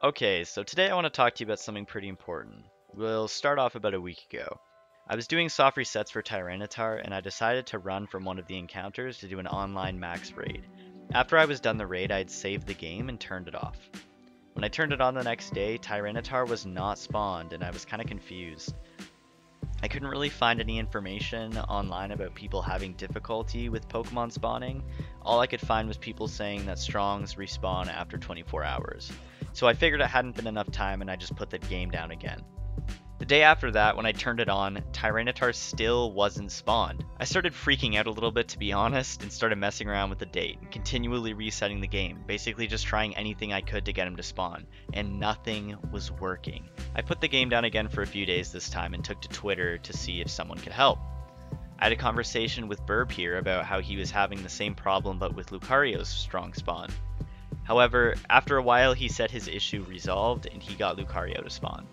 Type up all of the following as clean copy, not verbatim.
Okay, so today I want to talk to you about something pretty important. We'll start off about a week ago. I was doing soft resets for Tyranitar, and I decided to run from one of the encounters to do an online max raid. After I was done the raid, I had saved the game and turned it off. When I turned it on the next day, Tyranitar was not spawned, and I was kind of confused. I couldn't really find any information online about people having difficulty with Pokemon spawning. All I could find was people saying that Strongs respawn after 24 hours. So I figured it hadn't been enough time and I just put the game down again. The day after that, when I turned it on, Tyranitar still wasn't spawned. I started freaking out a little bit, to be honest, and started messing around with the date, continually resetting the game, basically just trying anything I could to get him to spawn, and nothing was working. I put the game down again for a few days this time and took to Twitter to see if someone could help. I had a conversation with Burb here about how he was having the same problem but with Lucario's strong spawn. However, after a while he said his issue resolved and he got Lucario to spawn.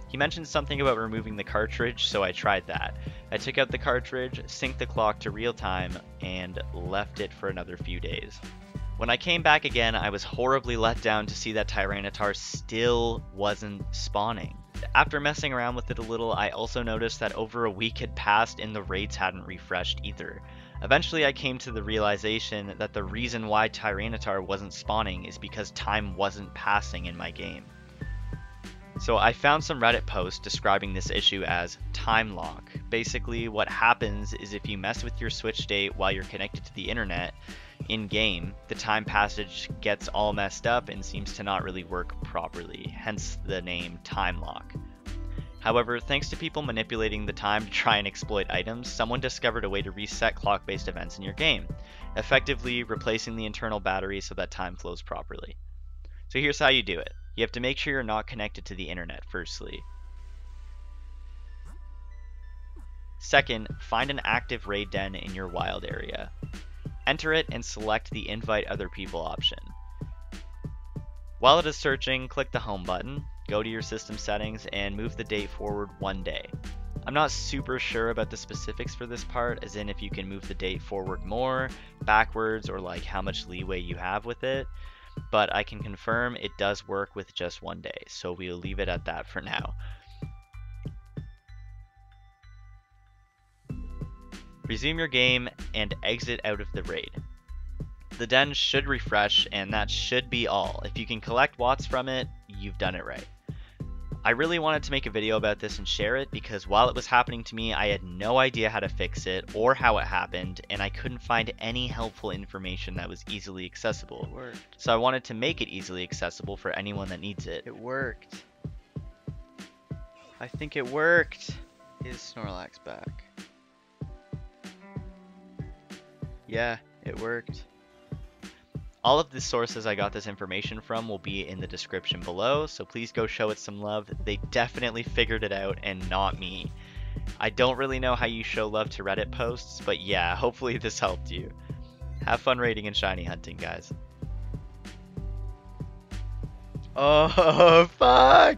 He mentioned something about removing the cartridge, so I tried that. I took out the cartridge, synced the clock to real time, and left it for another few days. When I came back again, I was horribly let down to see that Tyranitar still wasn't spawning. After messing around with it a little, I also noticed that over a week had passed and the raids hadn't refreshed either. Eventually I came to the realization that the reason why Tyranitar wasn't spawning is because time wasn't passing in my game. So I found some Reddit posts describing this issue as time lock. Basically what happens is if you mess with your Switch date while you're connected to the internet in game, the time passage gets all messed up and seems to not really work properly, hence the name time lock. However, thanks to people manipulating the time to try and exploit items, someone discovered a way to reset clock-based events in your game, effectively replacing the internal battery so that time flows properly. So here's how you do it. You have to make sure you're not connected to the internet, firstly. Second, find an active raid den in your wild area. Enter it and select the invite other people option. While it is searching, click the home button, go to your system settings, and move the date forward one day. I'm not super sure about the specifics for this part, as in if you can move the date forward more, backwards, or like how much leeway you have with it. But I can confirm it does work with just one day, so we'll leave it at that for now. Resume your game and exit out of the raid. The den should refresh and that should be all. If you can collect watts from it, you've done it right. I really wanted to make a video about this and share it because while it was happening to me, I had no idea how to fix it or how it happened, and I couldn't find any helpful information that was easily accessible. It worked. So I wanted to make it easily accessible for anyone that needs it. It worked. I think it worked. Is Snorlax back? Yeah, it worked. All of the sources I got this information from will be in the description below, so please go show it some love. They definitely figured it out and not me. I don't really know how you show love to Reddit posts, but yeah, hopefully this helped you. Have fun raiding and shiny hunting, guys. Oh, fuck!